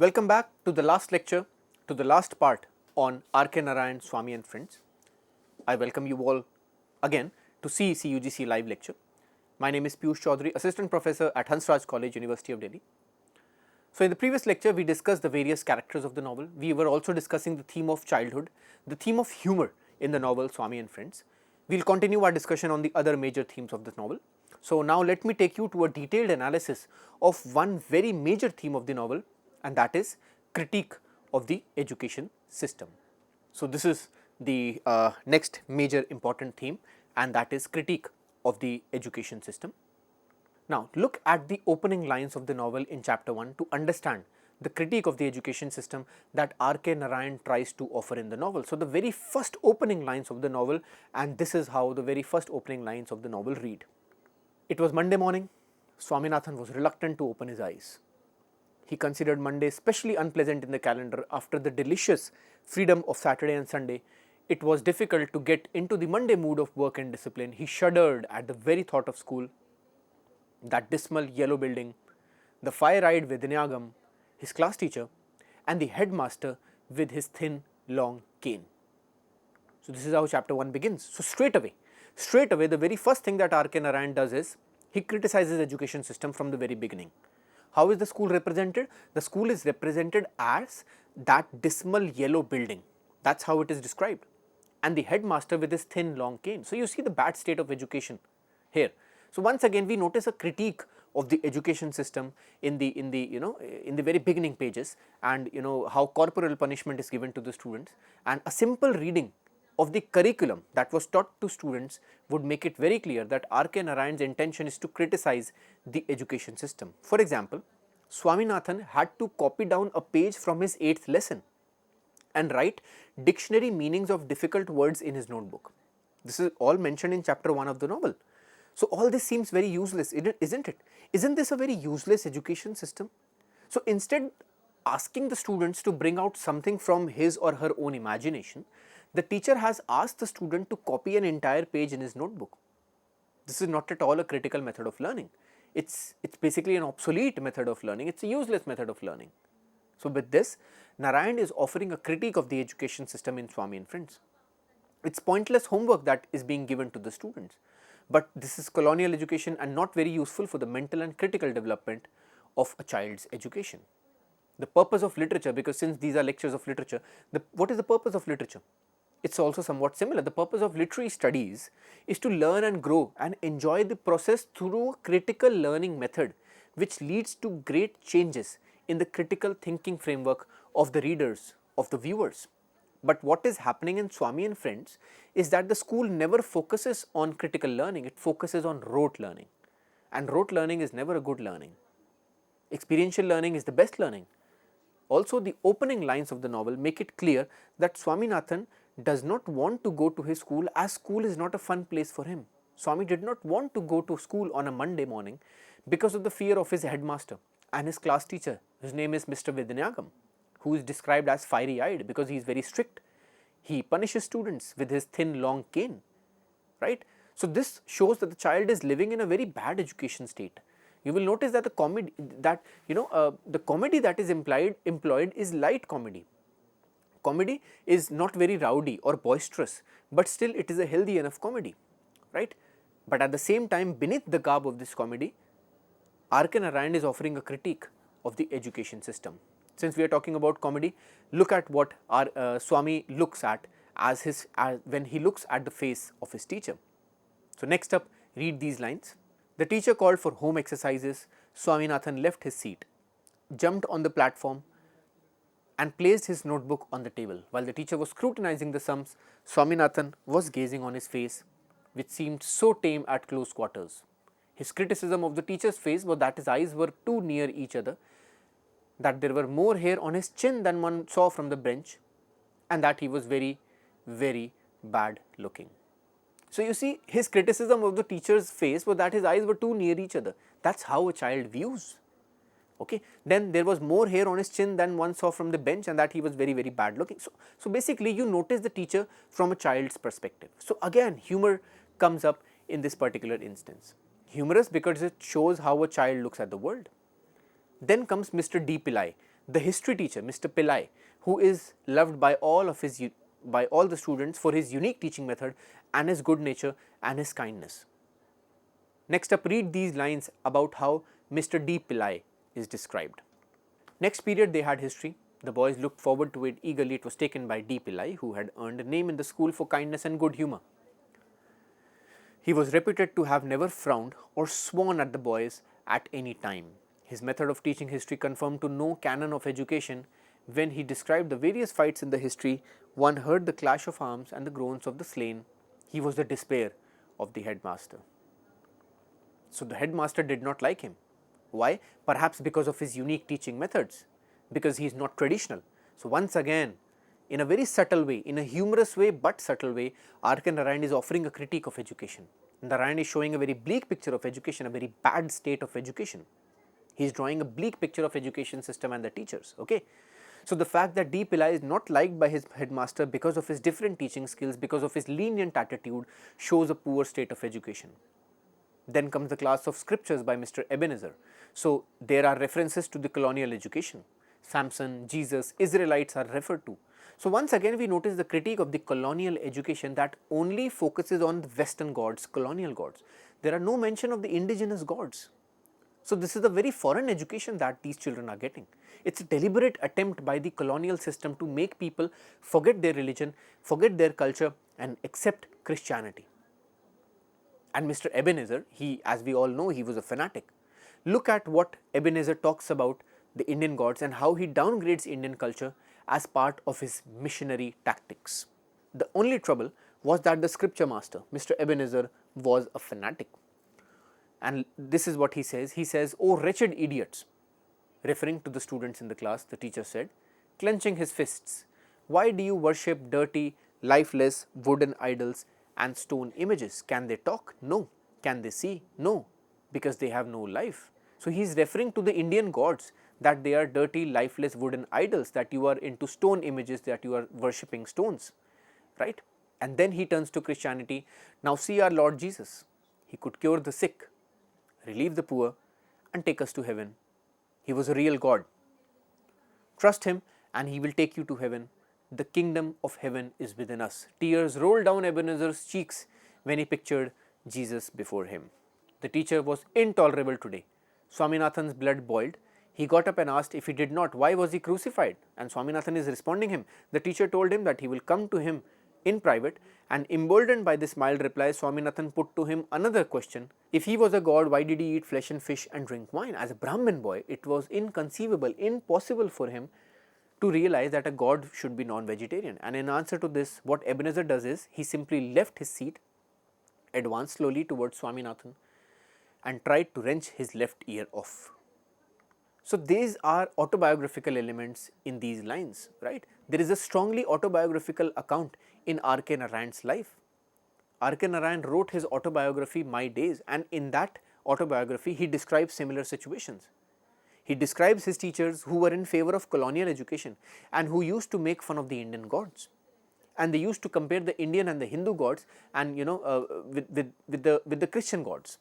Welcome back to the last lecture, to the last part on K Narayan, Swami and Friends. I welcome you all again to CEC-UGC live lecture. My name is Piyush Chaudhary, Assistant Professor at Hansraj College, University of Delhi. So, in the previous lecture, we discussed the various characters of the novel. We were also discussing the theme of childhood, the theme of humor in the novel Swami and Friends. We will continue our discussion on the other major themes of this novel. So, now let me take you to a detailed analysis of one very major theme of the novel, and that is critique of the education system. So, this is the next major important theme, and that is critique of the education system. Now, look at the opening lines of the novel in chapter 1 to understand the critique of the education system that K Narayan tries to offer in the novel. So, the very first opening lines of the novel, and this is how the very first opening lines of the novel read. It was Monday morning. Swaminathan was reluctant to open his eyes. He considered Monday especially unpleasant in the calendar. After the delicious freedom of Saturday and Sunday, it was difficult to get into the Monday mood of work and discipline. He shuddered at the very thought of school, that dismal yellow building, the fire-eyed Vidyagam, his class teacher, and the headmaster with his thin, long cane. So, this is how chapter 1 begins. So, straight away, the very first thing that K Narayan does is he criticizes the education system from the very beginning. How is the school represented? The school is represented as that dismal yellow building. That's how it is described. And the headmaster with his thin, long cane. So, you see the bad state of education here. So, once again we notice a critique of the education system in the very beginning pages, and how corporal punishment is given to the students, and a simple reading of the curriculum that was taught to students would make it very clear that K Narayan's intention is to criticize the education system. For example, Swaminathan had to copy down a page from his 8th lesson and write dictionary meanings of difficult words in his notebook. This is all mentioned in chapter 1 of the novel. So, all this seems very useless, isn't it? Isn't this a very useless education system? So, instead asking the students to bring out something from his or her own imagination, the teacher has asked the student to copy an entire page in his notebook. This is not at all a critical method of learning. It's basically an obsolete method of learning. It's a useless method of learning. So, with this, Narayan is offering a critique of the education system in Swami and Friends. It's pointless homework that is being given to the students, but this is colonial education and not very useful for the mental and critical development of a child's education. The purpose of literature, because since these are lectures of literature, what is the purpose of literature? It's also somewhat similar. The purpose of literary studies is to learn and grow and enjoy the process through a critical learning method, which leads to great changes in the critical thinking framework of the readers, of the viewers. But what is happening in Swami and Friends is that the school never focuses on critical learning, it focuses on rote learning. And rote learning is never a good learning. Experiential learning is the best learning. Also, the opening lines of the novel make it clear that Swaminathan does not want to go to his school, as school is not a fun place for him. Swami did not want to go to school on a Monday morning because of the fear of his headmaster and his class teacher, whose name is Mr. Vidyagam, who is described as fiery-eyed because he is very strict. He punishes students with his thin, long cane, right? So, this shows that the child is living in a very bad education state. You will notice that the comedy that is employed is light comedy. Comedy is not very rowdy or boisterous, but still it is a healthy enough comedy, right? But at the same time, beneath the garb of this comedy, K Narayan is offering a critique of the education system. Since we are talking about comedy, look at what our Swami looks at when he looks at the face of his teacher. So, next up, read these lines. The teacher called for home exercises. Swaminathan left his seat, jumped on the platform, and placed his notebook on the table. While the teacher was scrutinizing the sums, Swaminathan was gazing on his face, which seemed so tame at close quarters. His criticism of the teacher's face was that his eyes were too near each other, that there were more hair on his chin than one saw from the bench, and that he was very, very bad looking. So, you see, his criticism of the teacher's face was that his eyes were too near each other. That's how a child views. Okay. Then there was more hair on his chin than one saw from the bench, and that he was very, very bad looking. So basically you notice the teacher from a child's perspective. So, again humor comes up in this particular instance. Humorous because it shows how a child looks at the world. Then comes Mr. D. Pillai, The history teacher, Mr. Pillai, who is loved by all the students for his unique teaching method and his good nature and his kindness. Next up, read these lines about how Mr. D. Pillai is described. Next period they had history. The boys looked forward to it eagerly. It was taken by D. Pillai, who had earned a name in the school for kindness and good humour. He was reputed to have never frowned or sworn at the boys at any time. His method of teaching history conformed to no canon of education. When he described the various fights in the history, one heard the clash of arms and the groans of the slain. He was the despair of the headmaster. So the headmaster did not like him. Why? Perhaps because of his unique teaching methods, because he is not traditional. So once again, in a very subtle way, in a humorous way but subtle way, R.K. Narayan is offering a critique of education. Narayan is showing a very bleak picture of education, a very bad state of education. He is drawing a bleak picture of education system and the teachers. Okay. So the fact that D. Pillai is not liked by his headmaster because of his different teaching skills, because of his lenient attitude, shows a poor state of education. Then comes the class of scriptures by Mr. Ebenezer. So there are references to the colonial education. Samson, Jesus, Israelites are referred to. So once again we notice the critique of the colonial education that only focuses on the Western gods, colonial gods. There are no mention of the indigenous gods. So this is a very foreign education that these children are getting. It's a deliberate attempt by the colonial system to make people forget their religion, forget their culture and accept Christianity. And Mr. Ebenezer, as we all know, he was a fanatic. Look at what Ebenezer talks about the Indian gods and how he downgrades Indian culture as part of his missionary tactics. The only trouble was that the scripture master, Mr. Ebenezer, was a fanatic. And this is what he says, "Oh wretched idiots," referring to the students in the class, the teacher said, clenching his fists, "why do you worship dirty, lifeless wooden idols and stone images? Can they talk? No. Can they see? No, because they have no life." So he is referring to the Indian gods, that they are dirty, lifeless wooden idols, that you are into stone images, that you are worshipping stones, right? And then he turns to Christianity. Now see our Lord Jesus. He could cure the sick, relieve the poor and take us to heaven. He was a real God. Trust him and he will take you to heaven. The kingdom of heaven is within us. Tears rolled down Ebenezer's cheeks when he pictured Jesus before him. The teacher was intolerable today. Swaminathan's blood boiled. He got up and asked if he did not, why was he crucified? And Swaminathan is responding him. The teacher told him that he will come to him in private, and emboldened by this mild reply, Swaminathan put to him another question. If he was a god, why did he eat flesh and fish and drink wine? As a Brahmin boy, it was inconceivable, impossible for him to realize that a god should be non-vegetarian. And in answer to this, what Ebenezer does is, he simply left his seat, advanced slowly towards Swaminathan and tried to wrench his left ear off. So these are autobiographical elements in these lines, right? There is a strongly autobiographical account in R.K. Narayan's life. R.K. Narayan wrote his autobiography, My Days, and in that autobiography, he describes similar situations. He describes his teachers who were in favor of colonial education and who used to make fun of the Indian gods. And they used to compare the Indian and the Hindu gods and with the Christian gods.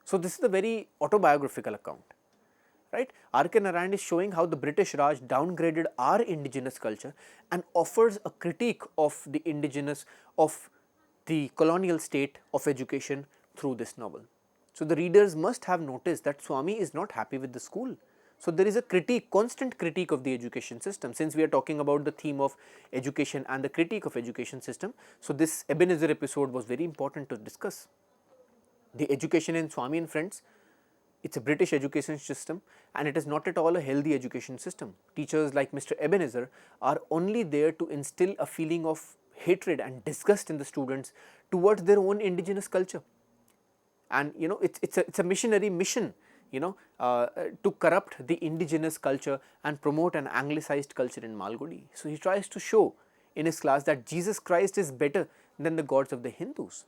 So this is a very autobiographical account. Right? R.K. Narayan is showing how the British Raj downgraded our indigenous culture and offers a critique of the indigenous, of the colonial state of education through this novel. So the readers must have noticed that Swami is not happy with the school. So there is a critique, constant critique of the education system. Since we are talking about the theme of education and the critique of education system, so this Ebenezer episode was very important to discuss. The education in Swami and Friends, it's a British education system and it is not at all a healthy education system. Teachers like Mr. Ebenezer are only there to instill a feeling of hatred and disgust in the students towards their own indigenous culture. And it's a missionary mission, to corrupt the indigenous culture and promote an anglicized culture in Malgudi. So he tries to show in his class that Jesus Christ is better than the gods of the Hindus.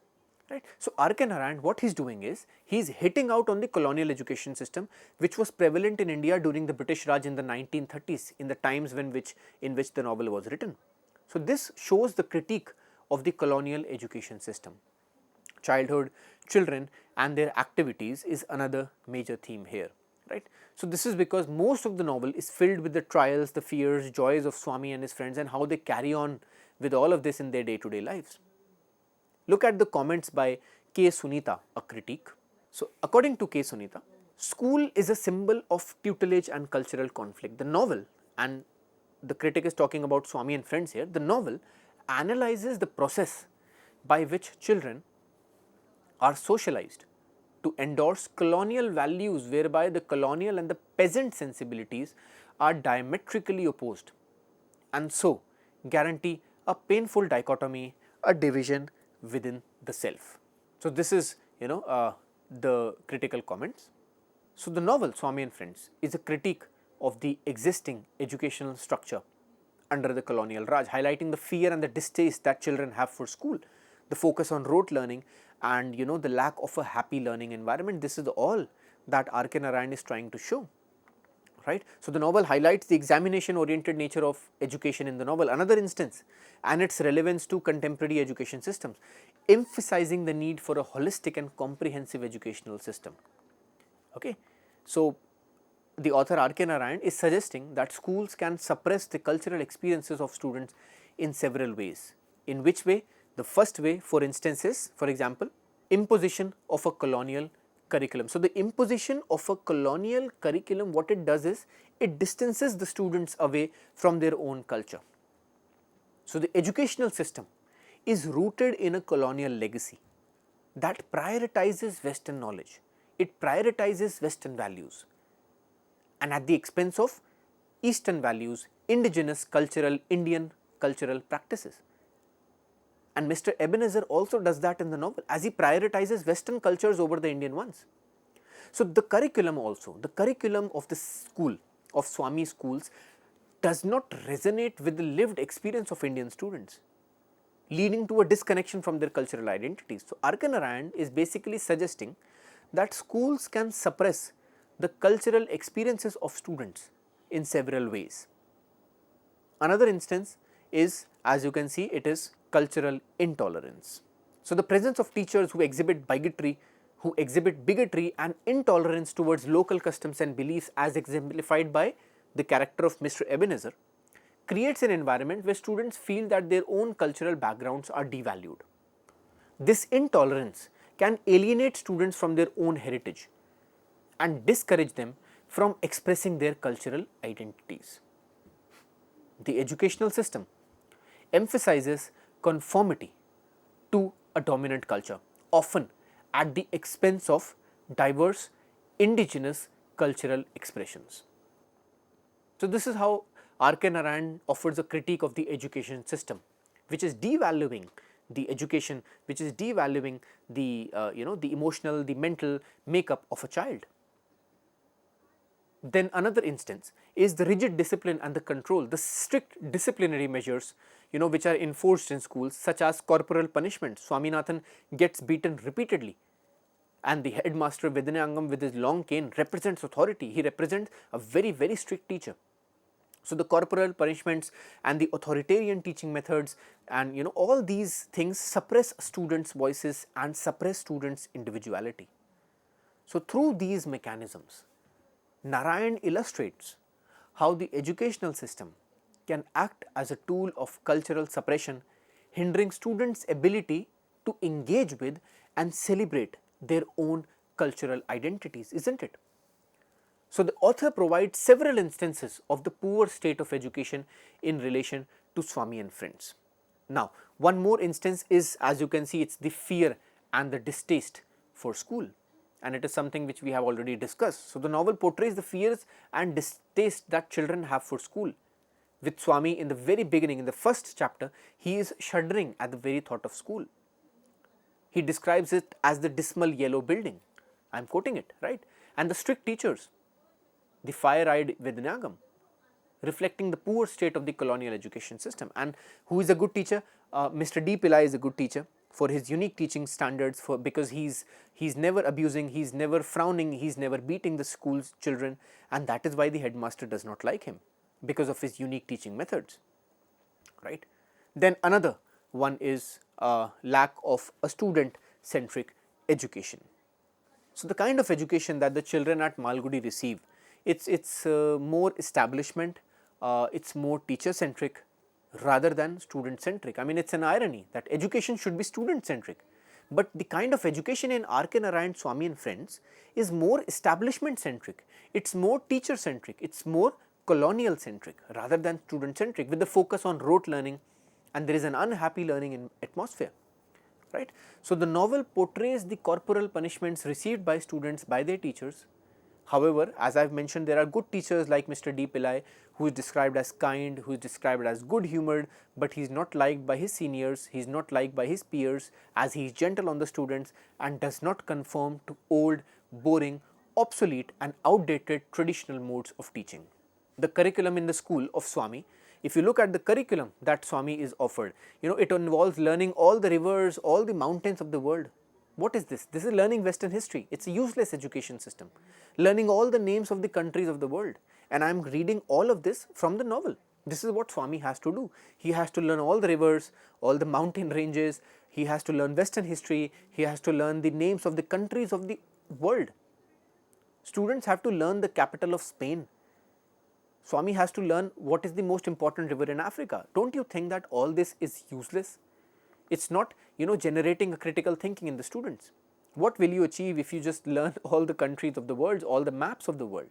Right. So R.K. Narayan, what he's doing is, he's hitting out on the colonial education system which was prevalent in India during the British Raj in the 1930s, in the times in which the novel was written. So this shows the critique of the colonial education system. Childhood, children and their activities is another major theme here. right. So, this is because most of the novel is filled with the trials, the fears, joys of Swami and his friends, and how they carry on with all of this in their day to day lives. Look at the comments by K Sunita, a critique. So, according to K Sunita, school is a symbol of tutelage and cultural conflict. The novel, and the critic is talking about Swami and Friends here, the novel analyzes the process by which children are socialized to endorse colonial values, whereby the colonial and the peasant sensibilities are diametrically opposed, and so guarantee a painful dichotomy, a division within the self. So, this is the critical comments. So, the novel Swami and Friends is a critique of the existing educational structure under the colonial Raj, highlighting the fear and the distaste that children have for school, the focus on rote learning, and the lack of a happy learning environment. This is all that R K Narayan is trying to show, right. So, the novel highlights the examination oriented nature of education in the novel, another instance, and its relevance to contemporary education systems, emphasizing the need for a holistic and comprehensive educational system. Okay. So, the author R K Narayan is suggesting that schools can suppress the cultural experiences of students in several ways. In which way? The first way, for instance, is, for example, imposition of a colonial curriculum. So, the imposition of a colonial curriculum, what it does is, it distances the students away from their own culture. So, the educational system is rooted in a colonial legacy that prioritizes Western knowledge, it prioritizes Western values, and at the expense of Eastern values, indigenous cultural, Indian cultural practices. And Mr. Ebenezer also does that in the novel, as he prioritizes Western cultures over the Indian ones. So, the curriculum also, the curriculum of the school, of Swami schools, does not resonate with the lived experience of Indian students, leading to a disconnection from their cultural identities. So, R K Narayan is basically suggesting that schools can suppress the cultural experiences of students in several ways. Another instance is, as you can see, it is cultural intolerance. So, the presence of teachers who exhibit bigotry and intolerance towards local customs and beliefs, as exemplified by the character of Mr. Ebenezer, creates an environment where students feel that their own cultural backgrounds are devalued. This intolerance can alienate students from their own heritage and discourage them from expressing their cultural identities. The educational system emphasizes conformity to a dominant culture, often at the expense of diverse indigenous cultural expressions. So, this is how R K Narayan offers a critique of the education system, which is devaluing the education, which is devaluing the the emotional, the mental makeup of a child. Then another instance is the rigid discipline and the control, the strict disciplinary measures which are enforced in schools, such as corporal punishment. Swaminathan gets beaten repeatedly, and the headmaster Vidyanangam with his long cane represents authority. He represents a very, very strict teacher. So, the corporal punishments and the authoritarian teaching methods and all these things suppress students' voices and suppress students' individuality. So, through these mechanisms, Narayan illustrates how the educational system can act as a tool of cultural suppression, hindering students' ability to engage with and celebrate their own cultural identities, isn't it? So, the author provides several instances of the poor state of education in relation to Swami and Friends. Now, one more instance is, as you can see, it is the fear and the distaste for school, and it is something which we have already discussed. So, the novel portrays the fears and distaste that children have for school. With Swami in the very beginning, in the first chapter, he is shuddering at the very thought of school. He describes it as the dismal yellow building, I am quoting it, right, and the strict teachers, the fire-eyed Vidyanagam, reflecting the poor state of the colonial education system. And who is a good teacher? Mr. D. Pillai is a good teacher for his unique teaching standards, because he's never abusing, he's never frowning, he's never beating the school's children, and that is why the headmaster does not like him, because of his unique teaching methods, right. Then another one is lack of a student-centric education. So the kind of education that the children at Malgudi receive, it's more establishment, it's more teacher centric rather than student centric. I mean, it's an irony that education should be student centric, but the kind of education in R.K. Narayan, Swami and Friends is more establishment centric, it's more teacher centric, it's more colonial centric rather than student centric, with the focus on rote learning, and there is an unhappy learning in atmosphere. Right. So the novel portrays the corporal punishments received by students by their teachers. However, as I have mentioned, there are good teachers like Mr. D. Pillai, who is described as kind, who is described as good humoured, but he is not liked by his seniors, he is not liked by his peers, as he is gentle on the students and does not conform to old, boring, obsolete and outdated traditional modes of teaching. The curriculum in the school of Swami, if you look at the curriculum that Swami is offered, it involves learning all the rivers, all the mountains of the world. What is this? This is learning Western history. It's a useless education system. Learning all the names of the countries of the world. And I am reading all of this from the novel. This is what Swami has to do. He has to learn all the rivers, all the mountain ranges. He has to learn Western history. He has to learn the names of the countries of the world. Students have to learn the capital of Spain. Swami has to learn what is the most important river in Africa. Don't you think that all this is useless? It's not, generating a critical thinking in the students. What will you achieve if you just learn all the countries of the world, all the maps of the world?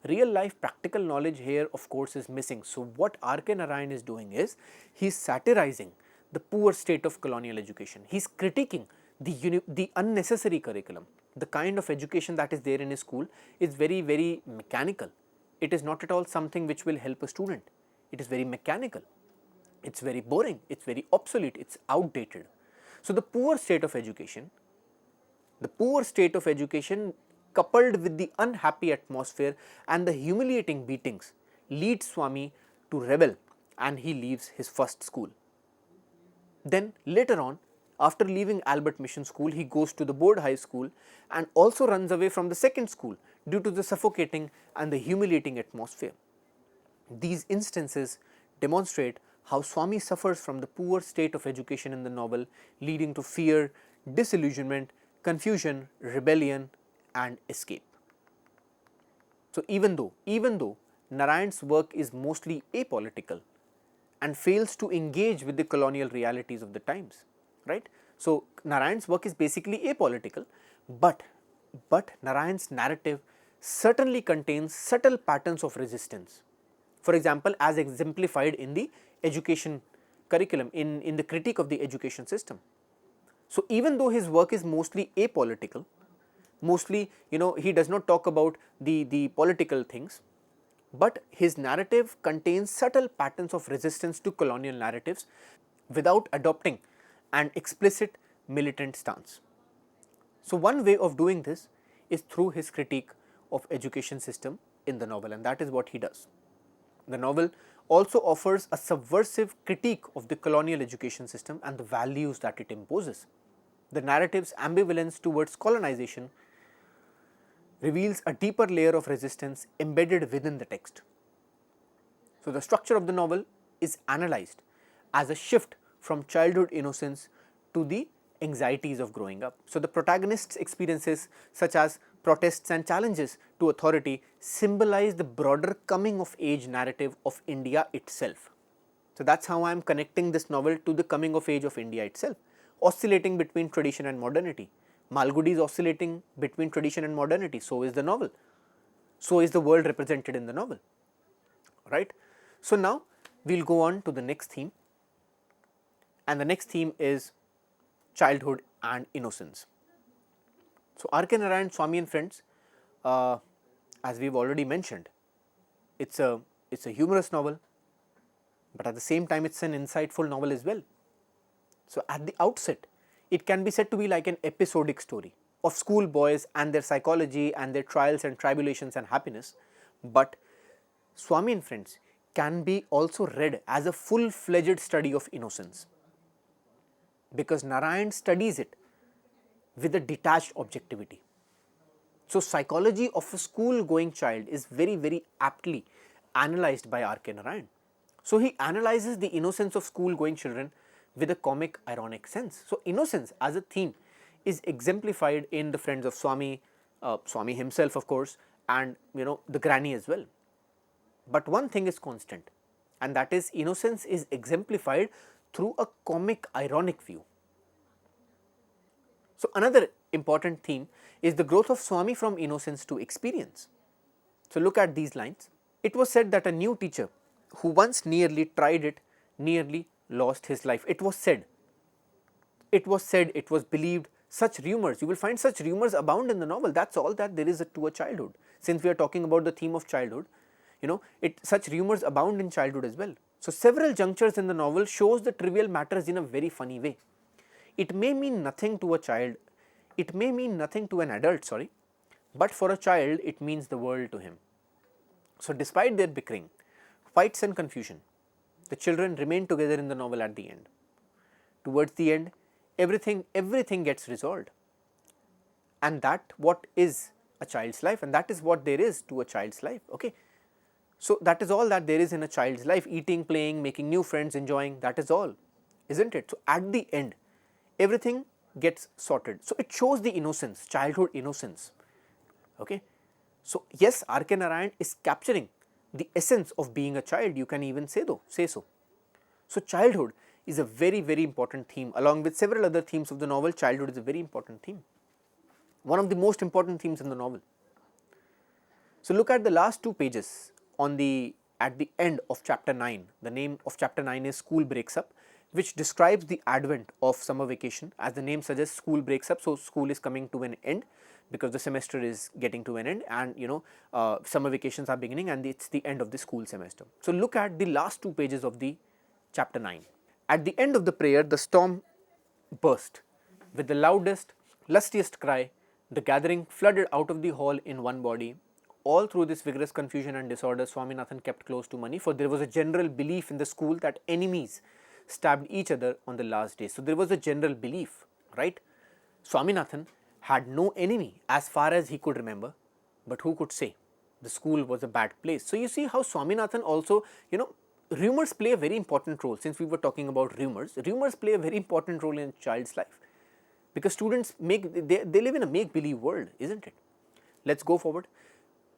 Real life practical knowledge here, of course, is missing. So what R.K. Narayan is doing is, he is satirizing the poor state of colonial education. He is critiquing the unnecessary curriculum. The kind of education that is there in his school is very, very mechanical. It is not at all something which will help a student. It is very mechanical. It's very boring. It's very obsolete. It's outdated. So the poor state of education coupled with the unhappy atmosphere and the humiliating beatings leads Swami to rebel, and he leaves his first school. Then later on, after leaving Albert Mission School, he goes to the board high school and also runs away from the second school due to the suffocating and the humiliating atmosphere. These instances demonstrate how Swami suffers from the poor state of education in the novel, leading to fear, disillusionment, confusion, rebellion and escape. So even though Narayan's work is mostly apolitical and fails to engage with the colonial realities of the times, right? So Narayan's work is basically apolitical, but Narayan's narrative certainly contains subtle patterns of resistance. For example, as exemplified in the education curriculum, in the critique of the education system. So even though his work is mostly apolitical, mostly, he does not talk about the political things, but his narrative contains subtle patterns of resistance to colonial narratives without adopting an explicit militant stance. So one way of doing this is through his critique of education system in the novel, and that is what he does. The novel also offers a subversive critique of the colonial education system and the values that it imposes. The narrative's ambivalence towards colonization reveals a deeper layer of resistance embedded within the text. So the structure of the novel is analyzed as a shift from childhood innocence to the anxieties of growing up. So the protagonist's experiences, such as protests and challenges to authority, symbolize the broader coming of age narrative of India itself. So that's how I am connecting this novel to the coming of age of India itself, oscillating between tradition and modernity. Malgudi is oscillating between tradition and modernity, so is the novel. So is the world represented in the novel, right? So now we'll go on to the next theme, and the next theme is childhood and innocence. So R.K. Narayan, Swami and Friends, as we've already mentioned, it's a humorous novel, but at the same time it's an insightful novel as well. So at the outset, it can be said to be like an episodic story of school boys and their psychology and their trials and tribulations and happiness, but Swami and Friends can be also read as a full-fledged study of innocence, because Narayan studies it with a detached objectivity. So psychology of a school-going child is very, very aptly analyzed by R.K. Narayan. So he analyzes the innocence of school-going children with a comic, ironic sense. So innocence as a theme is exemplified in the Friends of Swami, Swami himself of course, and the granny as well. But one thing is constant, and that is innocence is exemplified through a comic ironic view. So another important theme is the growth of Swami from innocence to experience. So look at these lines. It was said that a new teacher who once nearly tried it nearly lost his life. It was said, it was believed, such rumors, you will find such rumors abound in the novel. That's all that there is to a childhood. Since we are talking about the theme of childhood, such rumors abound in childhood as well. So several junctures in the novel shows the trivial matters in a very funny way. It may mean nothing to a child, it may mean nothing to an adult, sorry, but for a child it means the world to him. So despite their bickering, fights and confusion, the children remain together in the novel at the end. Towards the end, everything gets resolved, and that what is a child's life, and that is what there is to a child's life. Okay, so that is all that there is in a child's life: eating, playing, making new friends, enjoying. That is all, isn't it? So at the end, everything gets sorted. So it shows the innocence, childhood innocence. Okay, so yes, R.K. Narayan is capturing the essence of being a child. You can even say so. So childhood is a very, very important theme. Along with several other themes of the novel, childhood is a very important theme. One of the most important themes in the novel. So look at the last 2 pages at the end of chapter 9. The name of chapter 9 is School Breaks Up, which describes the advent of summer vacation. As the name suggests, school breaks up, so school is coming to an end because the semester is getting to an end, and summer vacations are beginning, and it's the end of the school semester. So look at the last 2 pages of the chapter 9. At the end of the prayer, the storm burst. With the loudest, lustiest cry, the gathering flooded out of the hall in one body. All through this vigorous confusion and disorder, Swaminathan kept close to money, for there was a general belief in the school that enemies stabbed each other on the last day. So there was a general belief, right? Swaminathan had no enemy as far as he could remember, but who could say? The school was a bad place. So you see how Swaminathan also, rumors play a very important role. Since we were talking about rumors play a very important role in a child's life, because students they live in a make-believe world, isn't it? Let's go forward.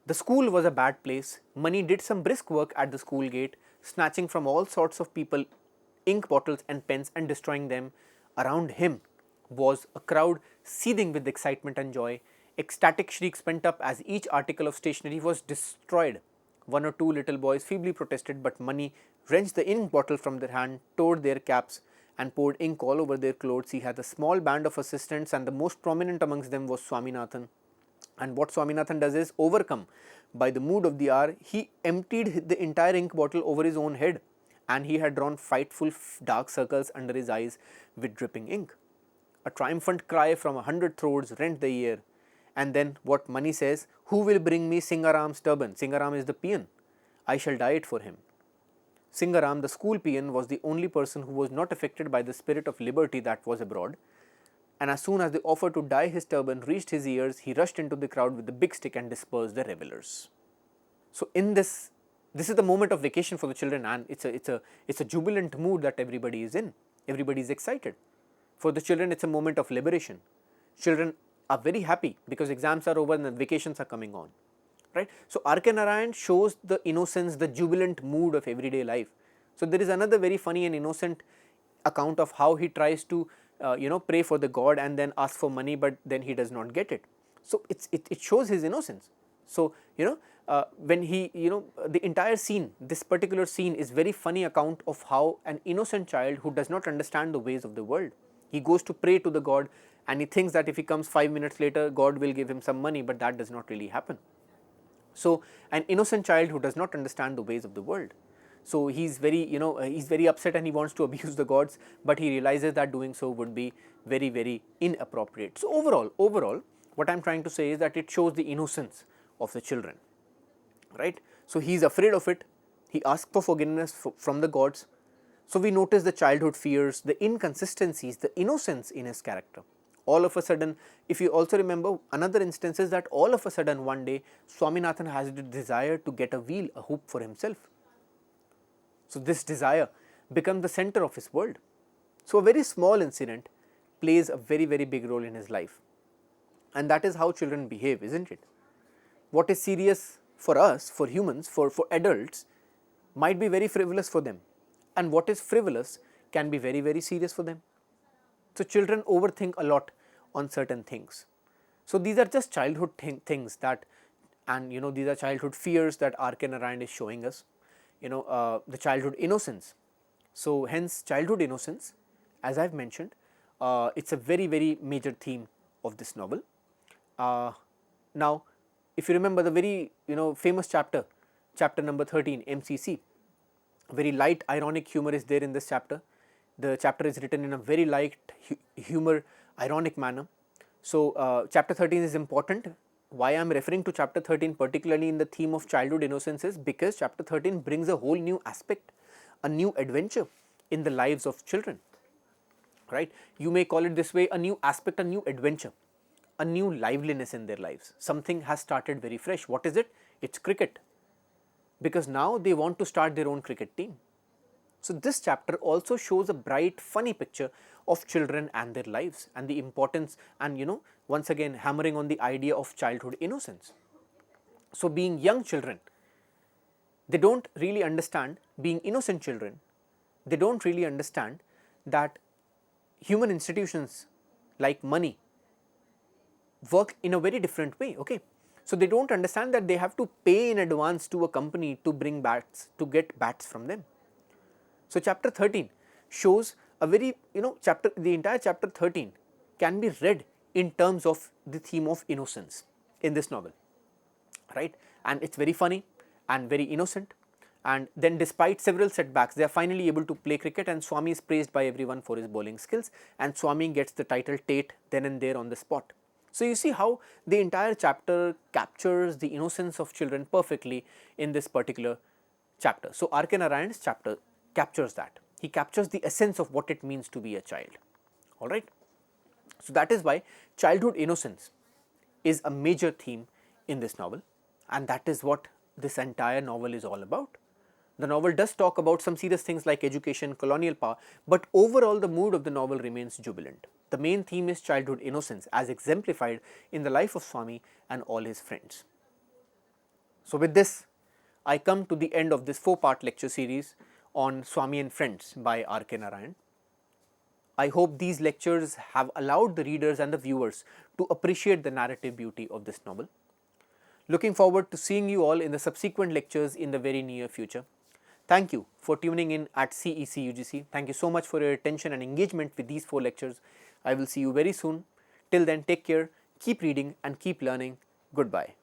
The school was a bad place. Money did some brisk work at the school gate, snatching from all sorts of people ink bottles and pens and destroying them. Around him was a crowd seething with excitement and joy. Ecstatic shrieks went up as each article of stationery was destroyed. 1 or 2 little boys feebly protested, but Money wrenched the ink bottle from their hand, tore their caps, and poured ink all over their clothes. He had a small band of assistants, and the most prominent amongst them was Swaminathan. And what Swaminathan does is, overcome by the mood of the hour, he emptied the entire ink bottle over his own head, and he had drawn frightful dark circles under his eyes with dripping ink. A triumphant cry from 100 throats rent the air. And then what Money says, "Who will bring me Singaram's turban?" Singaram is the peon. "I shall dye it for him." Singaram, the school peon, was the only person who was not affected by the spirit of liberty that was abroad. And as soon as the offer to dye his turban reached his ears, he rushed into the crowd with the big stick and dispersed the revelers. So in this is the moment of vacation for the children, and it's a jubilant mood that everybody is in. Everybody is excited. For the children, it's a moment of liberation. Children are very happy because exams are over and the vacations are coming on, right? So R.K. Narayan shows the innocence, the jubilant mood of everyday life. So there is another very funny and innocent account of how he tries to pray for the god and then ask for money, but then he does not get it. So it shows his innocence. So when he the entire scene, this particular scene, is very funny account of how an innocent child who does not understand the ways of the world, he goes to pray to the god, and he thinks that if he comes 5 minutes later, God will give him some money, but that does not really happen. So an innocent child who does not understand the ways of the world, so he's very he's very upset and he wants to abuse the gods, but he realizes that doing so would be very, very inappropriate. So overall what I'm trying to say is that it shows the innocence of the children, right? So he's afraid of it, he asks for forgiveness from the gods. So we notice the childhood fears, the inconsistencies, the innocence in his character. All of a sudden, if you also remember, another instance is that all of a sudden one day Swaminathan has the desire to get a wheel, a hoop for himself. So this desire becomes the center of his world. So a very small incident plays a very, very big role in his life. And that is how children behave, isn't it? What is serious for us, for humans, for adults, might be very frivolous for them. And what is frivolous can be very, very serious for them. So children overthink a lot on certain things. So these are just childhood things that, and these are childhood fears that R.K. Narayan is showing us. The childhood innocence. So hence childhood innocence, as I've mentioned, it's a very, very major theme of this novel. Now, if you remember the very famous chapter number 13, MCC, very light ironic humor is there in this chapter. The chapter is written in a very light humor, ironic manner. So chapter 13 is important. Why I am referring to chapter 13 particularly in the theme of childhood innocence is because chapter 13 brings a whole new aspect, a new adventure in the lives of children, right? You may call it this way, a new aspect, a new adventure, a new liveliness in their lives. Something has started very fresh. What is it? It's cricket, because now they want to start their own cricket team. So this chapter also shows a bright, funny picture of children and their lives and the importance, and once again hammering on the idea of childhood innocence. So being young children, they don't really understand, being innocent children, they don't really understand that human institutions like money work in a very different way, okay? So they don't understand that they have to pay in advance to a company to bring bats, to get bats from them. So chapter 13 shows a very, the entire chapter 13 can be read in terms of the theme of innocence in this novel, right? And it's very funny and very innocent. And then despite several setbacks, they are finally able to play cricket, and Swami is praised by everyone for his bowling skills, and Swami gets the title Tate then and there on the spot. So you see how the entire chapter captures the innocence of children perfectly in this particular chapter. So R.K. Narayan's chapter captures that. He captures the essence of what it means to be a child. Alright. So that is why childhood innocence is a major theme in this novel, and that is what this entire novel is all about. The novel does talk about some serious things like education, colonial power, but overall the mood of the novel remains jubilant. The main theme is childhood innocence as exemplified in the life of Swami and all his friends. So with this, I come to the end of this 4-part lecture series on Swami and Friends by R.K. Narayan. I hope these lectures have allowed the readers and the viewers to appreciate the narrative beauty of this novel. Looking forward to seeing you all in the subsequent lectures in the very near future. Thank you for tuning in at CEC-UGC. Thank you so much for your attention and engagement with these 4 lectures. I will see you very soon. Till then, take care, keep reading and keep learning. Goodbye.